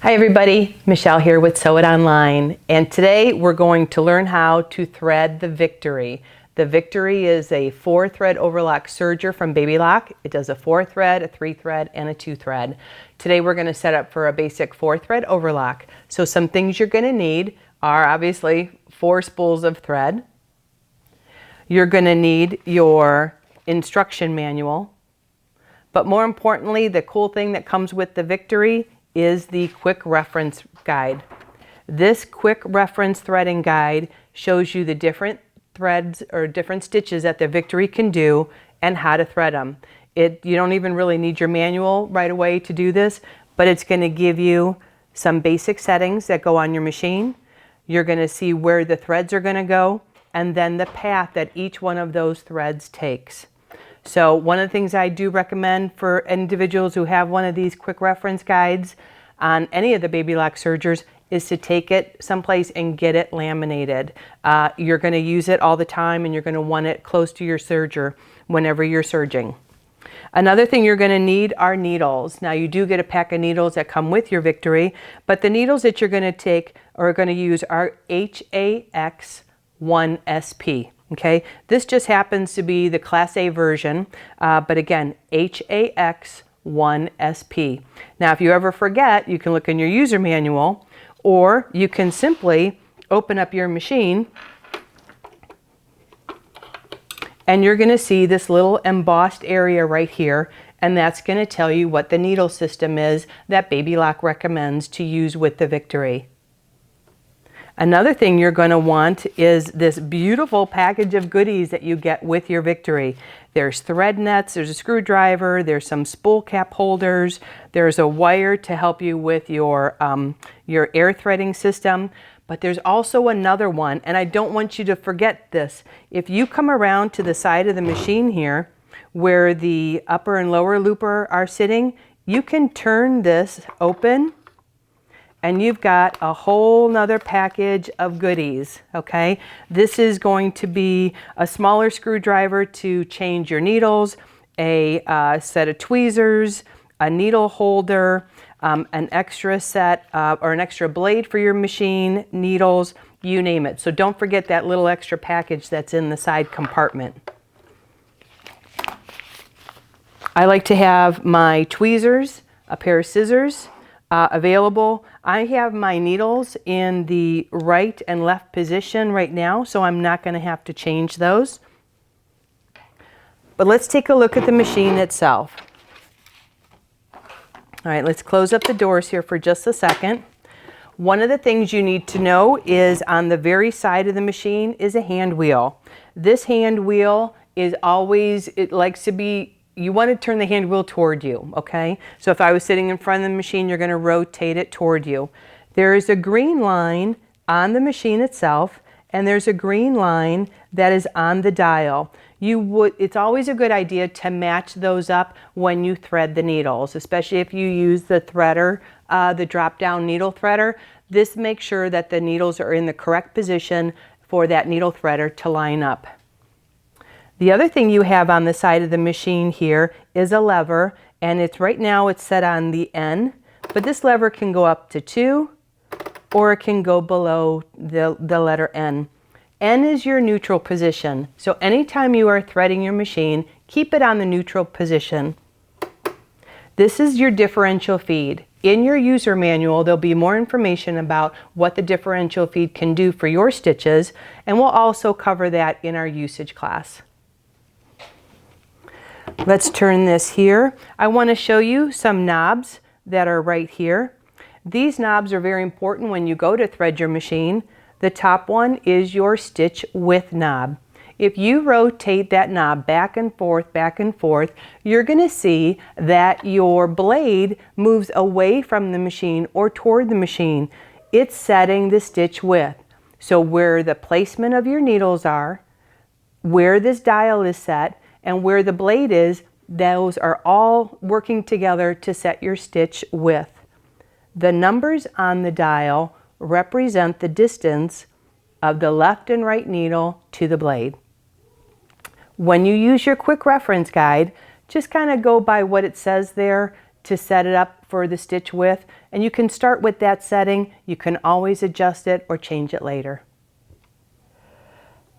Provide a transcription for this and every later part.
Hi everybody, Michelle here with Sew It Online, and today we're going to learn how to thread the Victory. The Victory is a 4-thread overlock serger from Babylock. It does a 4-thread, a 3-thread, and a 2-thread. Today we're going to set up for a basic 4-thread overlock. So some things you're going to need are obviously 4 spools of thread. You're going to need your instruction manual, but more importantly, the cool thing that comes with the Victory is the quick reference guide. This quick reference threading guide shows you the different threads or different stitches that the Victory can do and how to thread them. You don't even really need your manual right away to do this, but it's going to give you some basic settings that go on your machine. You're going to see where the threads are going to go and then the path that each one of those threads takes. So one of the things I do recommend for individuals who have one of these quick reference guides on any of the Babylock sergers is to take it someplace and get it laminated. You're going to use it all the time and you're going to want it close to your serger whenever you're serging. Another thing you're going to need are needles. Now you do get a pack of needles that come with your Victory, but the needles that you're going to take or going to use are HAX1SP. Okay, this just happens to be the Class A version, but again, HAX1SP. Now, if you ever forget, you can look in your user manual, or you can simply open up your machine, and you're going to see this little embossed area right here, and that's going to tell you what the needle system is that Babylock recommends to use with the Victory. Another thing you're going to want is this beautiful package of goodies that you get with your Victory. There's thread nets, there's a screwdriver, there's some spool cap holders, there's a wire to help you with your air threading system, but there's also another one, and I don't want you to forget this. If you come around to the side of the machine here, where the upper and lower looper are sitting, you can turn this open, and you've got a whole nother package of goodies, okay? This is going to be a smaller screwdriver to change your needles, a set of tweezers, a needle holder, an extra set or an extra blade for your machine, needles, you name it. So don't forget that little extra package that's in the side compartment. I like to have my tweezers, a pair of scissors, available. I have my needles in the right and left position right now, so I'm not going to have to change those. But let's take a look at the machine itself. All right, let's close up the doors here for just a second. One of the things you need to know is on the very side of the machine is a hand wheel. This hand wheel is always, it likes to be, you want to turn the hand wheel toward you, okay? So if I was sitting in front of the machine, you're going to rotate it toward you. There is a green line on the machine itself, and there's a green line that is on the dial. It's always a good idea to match those up when you thread the needles, especially if you use the threader, the drop-down needle threader. This makes sure that the needles are in the correct position for that needle threader to line up. The other thing you have on the side of the machine here is a lever, and right now it's set on the N, but this lever can go up to 2 or it can go below the letter N. N is your neutral position, so anytime you are threading your machine, keep it on the neutral position. This is your differential feed. In your user manual, there'll be more information about what the differential feed can do for your stitches, and we'll also cover that in our usage class. Let's turn this here. I want to show you some knobs that are right here. These knobs are very important when you go to thread your machine. The top one is your stitch width knob. If you rotate that knob back and forth, you're going to see that your blade moves away from the machine or toward the machine. It's setting the stitch width. So where the placement of your needles are, where this dial is set, and where the blade is, those are all working together to set your stitch width. The numbers on the dial represent the distance of the left and right needle to the blade. When you use your quick reference guide, just kind of go by what it says there to set it up for the stitch width, and you can start with that setting. You can always adjust it or change it later.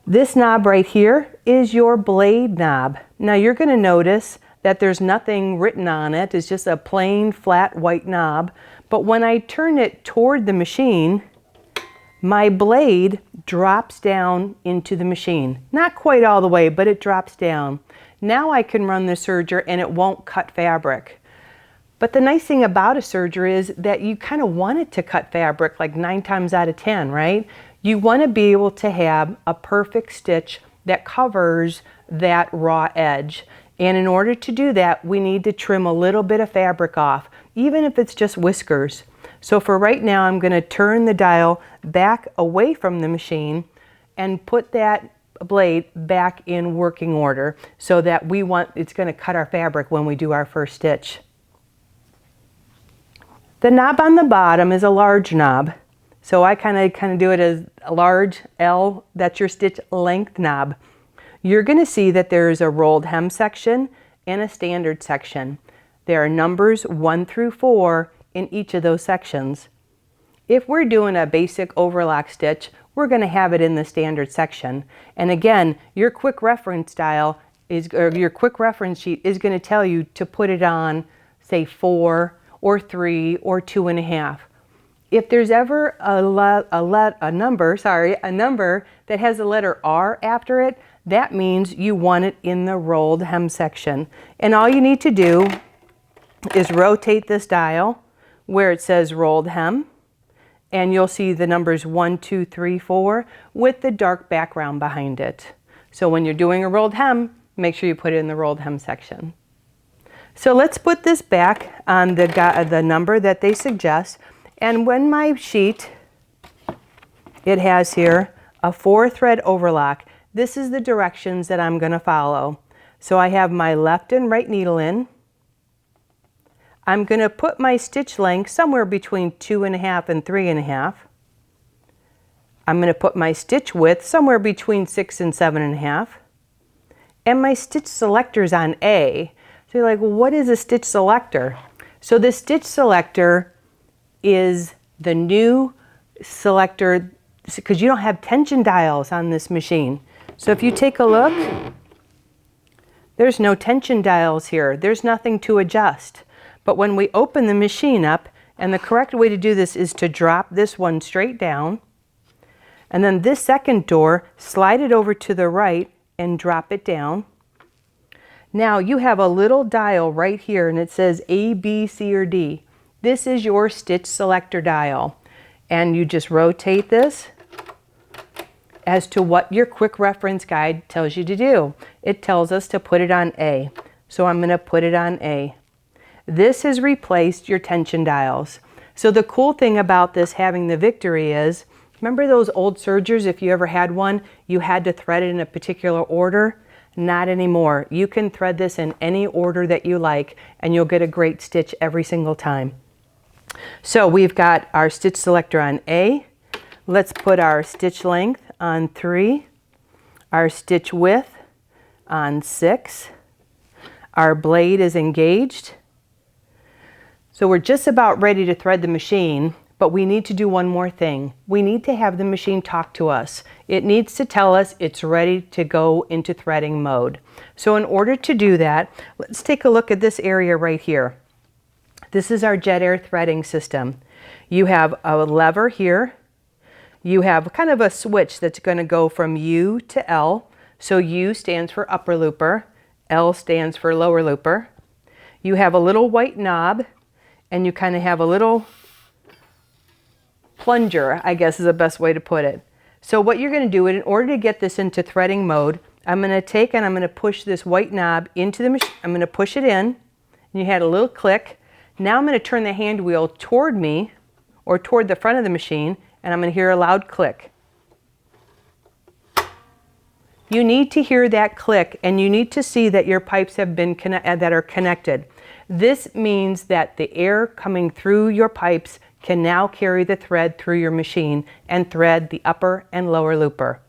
This knob right here is your blade knob. Now you're going to notice that there's nothing written on it. It's just a plain flat white knob. But when I turn it toward the machine, my blade drops down into the machine. Not quite all the way, but it drops down. Now I can run the serger and it won't cut fabric. But the nice thing about a serger is that you kind of want it to cut fabric like 9 times out of 10, right? You want to be able to have a perfect stitch that covers that raw edge. And in order to do that, we need to trim a little bit of fabric off, even if it's just whiskers. So for right now, I'm going to turn the dial back away from the machine and put that blade back in working order so that it's going to cut our fabric when we do our first stitch. The knob on the bottom is a large knob. So I kind of do it as a large L, that's your stitch length knob. You're going to see that there's a rolled hem section and a standard section. There are numbers 1 through 4 in each of those sections. If we're doing a basic overlock stitch, we're going to have it in the standard section. And again, your quick reference your quick reference sheet is going to tell you to put it on, say 4 or 3 or 2.5. If there's ever a number that has the letter R after it, that means you want it in the rolled hem section. And all you need to do is rotate this dial where it says rolled hem, and you'll see the numbers 1, 2, 3, 4 with the dark background behind it. So when you're doing a rolled hem, make sure you put it in the rolled hem section. So let's put this back on the number that they suggest. And when my sheet, it has here a 4-thread overlock. This is the directions that I'm going to follow. So I have my left and right needle in. I'm going to put my stitch length somewhere between 2.5 and 3.5. I'm going to put my stitch width somewhere between 6 and 7.5. And my stitch selector's on A. So you're like, well, what is a stitch selector? So the stitch selector is the new selector, because you don't have tension dials on this machine. So if you take a look, there's no tension dials here. There's nothing to adjust. But when we open the machine up, and the correct way to do this is to drop this one straight down, and then this second door, slide it over to the right and drop it down. Now you have a little dial right here and it says A, B, C, or D. This is your stitch selector dial. And you just rotate this as to what your quick reference guide tells you to do. It tells us to put it on A. So I'm going to put it on A. This has replaced your tension dials. So the cool thing about this having the victory is, remember those old sergers, if you ever had one, you had to thread it in a particular order? Not anymore. You can thread this in any order that you like and you'll get a great stitch every single time. So we've got our stitch selector on A. Let's put our stitch length on 3, our stitch width on 6. Our blade is engaged. So we're just about ready to thread the machine, but we need to do one more thing. We need to have the machine talk to us. It needs to tell us it's ready to go into threading mode. So in order to do that, let's take a look at this area right here. This is our jet air threading system. You have a lever here. You have kind of a switch that's going to go from U to L. So U stands for upper looper, L stands for lower looper. You have a little white knob, and you kind of have a little plunger, I guess is the best way to put it. So what you're going to do, in order to get this into threading mode, I'm going to take and I'm going to push this white knob into the machine. I'm going to push it in, and you had a little click. Now I'm going to turn the hand wheel toward me, or toward the front of the machine, and I'm going to hear a loud click. You need to hear that click, and you need to see that your pipes have been that are connected. This means that the air coming through your pipes can now carry the thread through your machine and thread the upper and lower looper.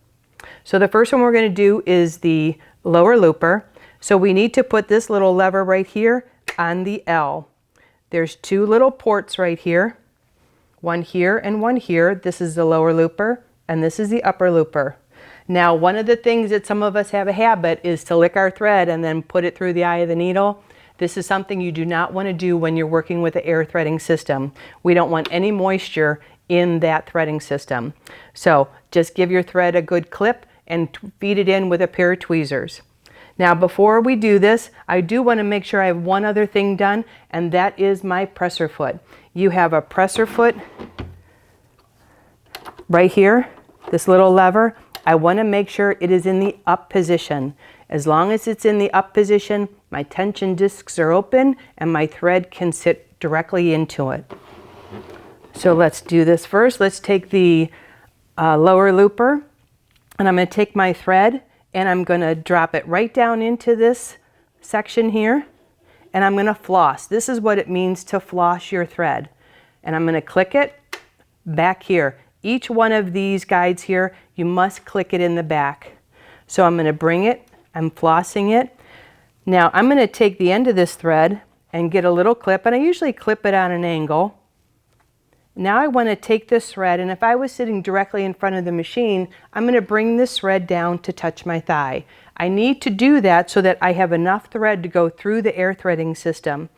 So the first one we're going to do is the lower looper. So we need to put this little lever right here on the L. There's two little ports right here, one here and one here. This is the lower looper and this is the upper looper. Now, one of the things that some of us have a habit is to lick our thread and then put it through the eye of the needle. This is something you do not want to do when you're working with the air threading system. We don't want any moisture in that threading system. So just give your thread a good clip and feed it in with a pair of tweezers. Now, before we do this, I do want to make sure I have one other thing done, and that is my presser foot. You have a presser foot right here, this little lever. I want to make sure it is in the up position. As long as it's in the up position, my tension discs are open and my thread can sit directly into it. So let's do this first. Let's take the lower looper, and I'm going to take my thread and I'm going to drop it right down into this section here, and I'm going to floss. This is what it means to floss your thread. And I'm going to click it back here. Each one of these guides here, you must click it in the back. So I'm going to bring it, I'm flossing it. Now I'm going to take the end of this thread and get a little clip, and I usually clip it on an angle. Now I want to take this thread, and if I was sitting directly in front of the machine, I'm going to bring this thread down to touch my thigh. I need to do that so that I have enough thread to go through the air threading system.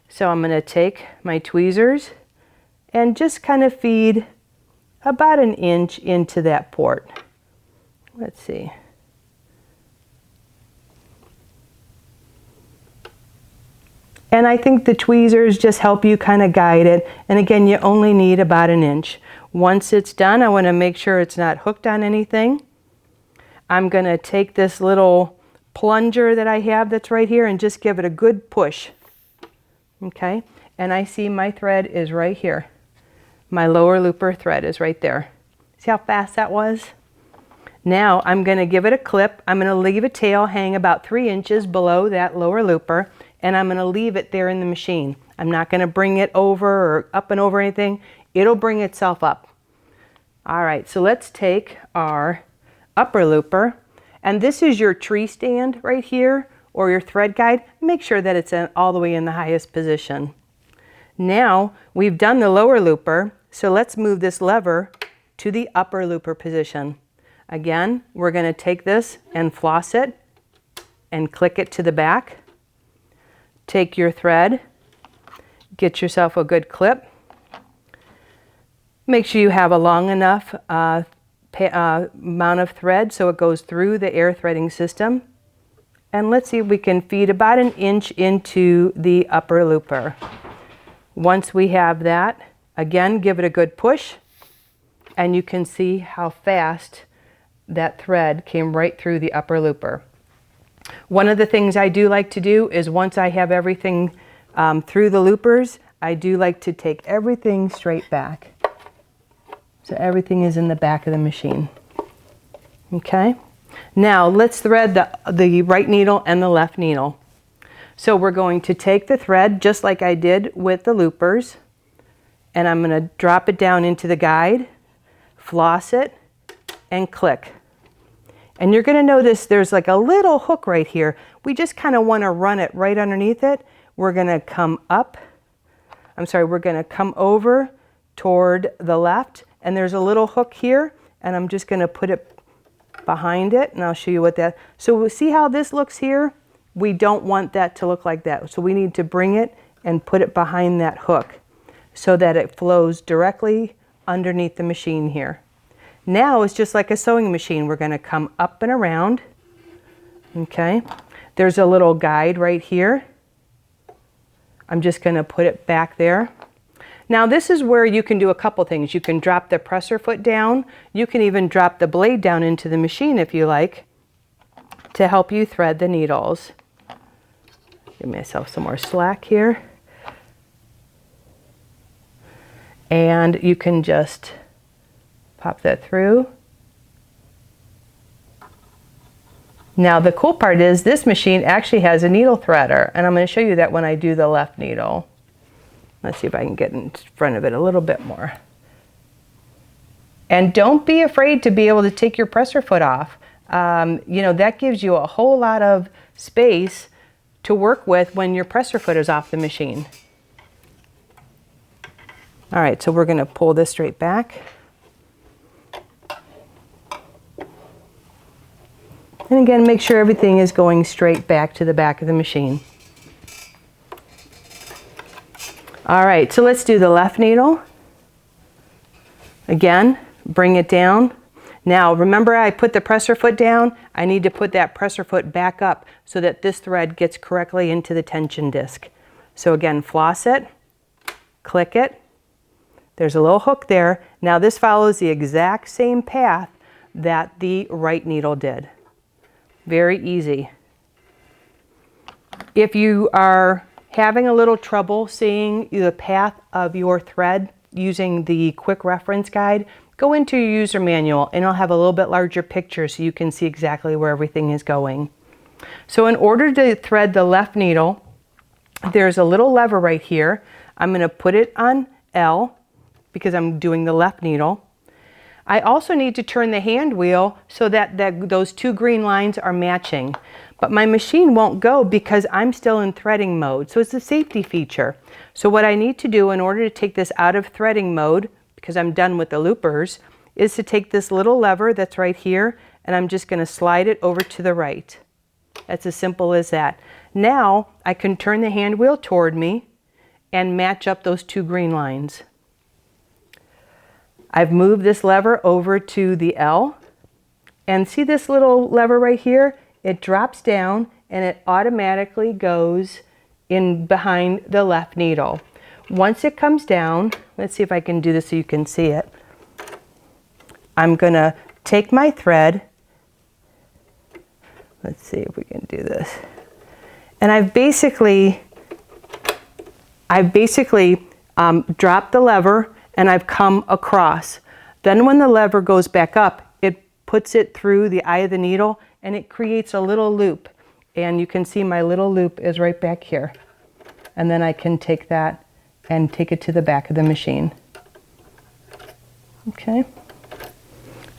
So I'm going to take my tweezers and just kind of feed about an inch into that port. Let's see. And I think the tweezers just help you kind of guide it. And again, you only need about an inch. Once it's done, I want to make sure it's not hooked on anything. I'm going to take this little plunger that I have that's right here and just give it a good push. Okay, and I see my thread is right here. My lower looper thread is right there. See how fast that was? Now I'm going to give it a clip. I'm going to leave a tail hang about 3 inches below that lower looper, and I'm going to leave it there in the machine. I'm not going to bring it over or up and over anything. It'll bring itself up. All right, so let's take our upper looper, and this is your tree stand right here, or your thread guide. Make sure that it's all the way in the highest position. Now we've done the lower looper, so let's move this lever to the upper looper position. Again, we're going to take this and floss it and click it to the back. Take your thread, get yourself a good clip. Make sure you have a long enough amount of thread so it goes through the air threading system. And let's see if we can feed about an inch into the upper looper. Once we have that, again, give it a good push, and you can see how fast that thread came right through the upper looper. One of the things I do like to do is once I have everything through the loopers, I do like to take everything straight back. So everything is in the back of the machine. Okay? Now let's thread the right needle and the left needle. So we're going to take the thread just like I did with the loopers, and I'm going to drop it down into the guide, floss it, and click. And you're going to notice there's like a little hook right here. We just kind of want to run it right underneath it. We're going to come up, we're going to come over toward the left, and there's a little hook here, and I'm just going to put it behind it, and I'll show you what that. So we'll see how this looks here. We don't want that to look like that. So we need to bring it and put it behind that hook so that it flows directly underneath the machine here. Now it's just like a sewing machine. We're going to come up and around. Okay. There's a little guide right here. I'm just going to put it back there. Now this is where you can do a couple things. You can drop the presser foot down. You can even drop the blade down into the machine if you like to help you thread the needles. Give myself some more slack here. And you can just pop that through. Now the cool part is this machine actually has a needle threader, and I'm going to show you that when I do the left needle. Let's see if I can get in front of it a little bit more. And don't be afraid to be able to take your presser foot off. You know, that gives you a whole lot of space to work with when your presser foot is off the machine. All right, so we're going to pull this straight back. And again, make sure everything is going straight back to the back of the machine. All right, so let's do the left needle. Again, bring it down. Now, remember I put the presser foot down? I need to put that presser foot back up so that this thread gets correctly into the tension disc. So again, floss it, click it. There's a little hook there. Now this follows the exact same path that the right needle did. Very easy. If you are having a little trouble seeing the path of your thread using the quick reference guide, go into your user manual and it'll have a little bit larger picture so you can see exactly where everything is going. So in order to thread the left needle, there's a little lever right here. I'm going to put it on L because I'm doing the left needle. I also need to turn the hand wheel so that those two green lines are matching. But my machine won't go because I'm still in threading mode. So it's a safety feature. So what I need to do in order to take this out of threading mode, because I'm done with the loopers, is to take this little lever that's right here and I'm just going to slide it over to the right. That's as simple as that. Now I can turn the hand wheel toward me and match up those two green lines. I've moved this lever over to the L, and see this little lever right here? It drops down and it automatically goes in behind the left needle. Once it comes down, let's see if I can do this so you can see it. I'm going to take my thread. Let's see if we can do this. And I've basically dropped the lever and I've come across. Then when the lever goes back up, it puts it through the eye of the needle and it creates a little loop. And you can see my little loop is right back here. And then I can take that and take it to the back of the machine. Okay.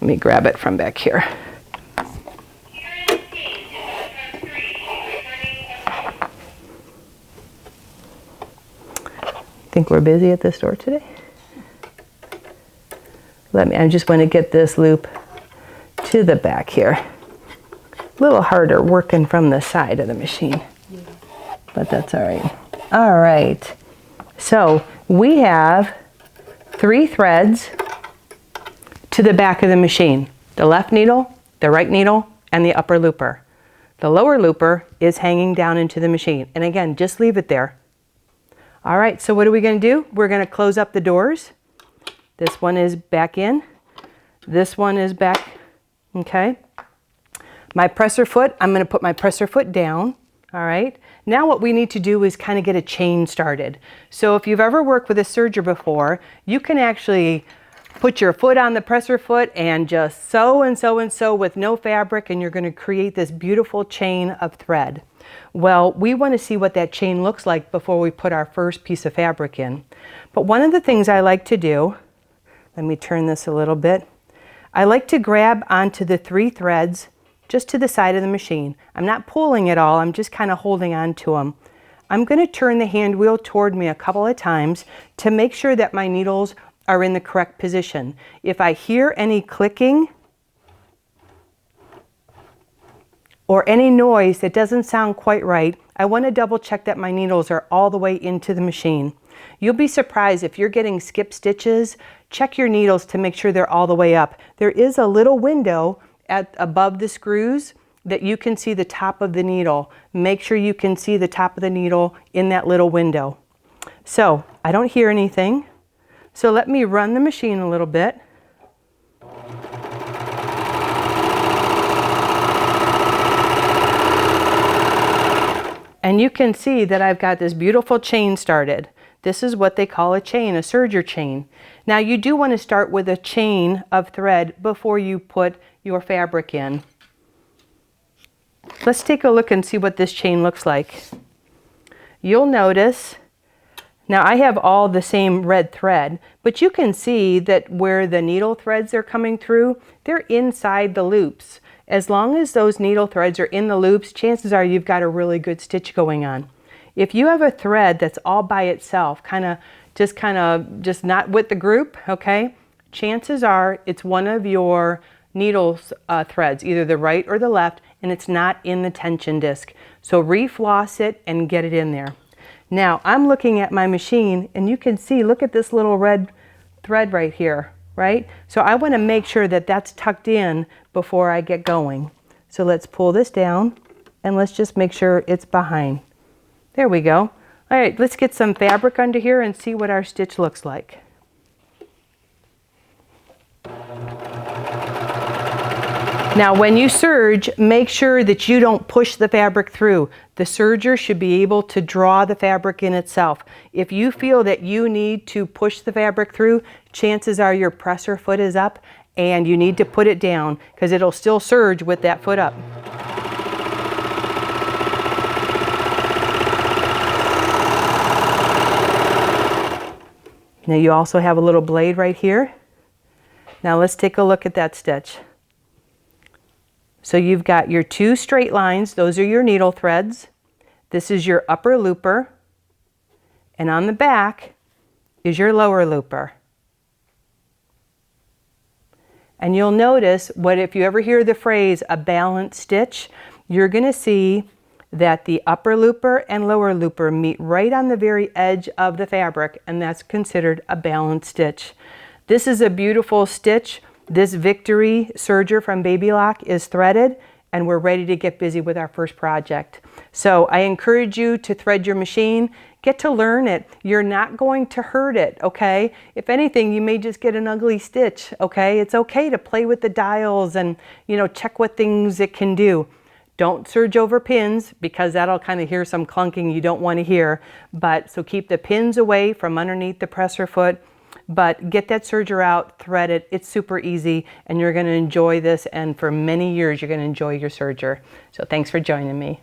Let me grab it from back here. Think we're busy at the store today? I just want to get this loop to the back here. A little harder working from the side of the machine, but that's all right. All right, so we have 3 threads to the back of the machine. The left needle, the right needle, and the upper looper. The lower looper is hanging down into the machine. And again, just leave it there. All right, so what are we going to do? We're going to close up the doors. This one is back in. This one is back, okay? My presser foot, I'm going to put my presser foot down, all right? Now what we need to do is kind of get a chain started. So if you've ever worked with a serger before, you can actually put your foot on the presser foot and just sew and sew and sew with no fabric, and you're going to create this beautiful chain of thread. Well, we want to see what that chain looks like before we put our first piece of fabric in. But one of the things I like to do, let me turn this a little bit. I like to grab onto the 3 threads just to the side of the machine. I'm not pulling at all, I'm just kind of holding on to them. I'm going to turn the hand wheel toward me a couple of times to make sure that my needles are in the correct position. If I hear any clicking or any noise that doesn't sound quite right, I want to double check that my needles are all the way into the machine. You'll be surprised if you're getting skip stitches. Check your needles to make sure they're all the way up. There is a little window above the screws that you can see the top of the needle. Make sure you can see the top of the needle in that little window. So I don't hear anything. So let me run the machine a little bit. And you can see that I've got this beautiful chain started. This is what they call a chain, a serger chain. Now you do want to start with a chain of thread before you put your fabric in. Let's take a look and see what this chain looks like. You'll notice, now I have all the same red thread, but you can see that where the needle threads are coming through, they're inside the loops. As long as those needle threads are in the loops, chances are you've got a really good stitch going on. If you have a thread that's all by itself, kind of just kind of, just not with the group, okay? Chances are it's one of your needle threads, either the right or the left, and it's not in the tension disc. So refloss it and get it in there. Now I'm looking at my machine and you can see, look at this little red thread right here, right? So I want to make sure that that's tucked in before I get going. So let's pull this down and let's just make sure it's behind. There we go. All right, let's get some fabric under here and see what our stitch looks like. Now when you serge, make sure that you don't push the fabric through. The serger should be able to draw the fabric in itself. If you feel that you need to push the fabric through, chances are your presser foot is up and you need to put it down because it'll still serge with that foot up. Now you also have a little blade right here. Now let's take a look at that stitch. So you've got your two straight lines, those are your needle threads. This is your upper looper, and on the back is your lower looper. And you'll notice, if you ever hear the phrase a balanced stitch, you're going to see that the upper looper and lower looper meet right on the very edge of the fabric, and that's considered a balanced stitch. This is a beautiful stitch. This Victory serger from Babylock is threaded, and we're ready to get busy with our first project. So I encourage you to thread your machine, get to learn it. You're not going to hurt it, okay? If anything, you may just get an ugly stitch, okay? It's okay to play with the dials and, check what things it can do. Don't serge over pins because that'll kind of hear some clunking you don't want to hear. So keep the pins away from underneath the presser foot. But get that serger out, thread it. It's super easy and you're going to enjoy this, and for many years you're going to enjoy your serger. So thanks for joining me.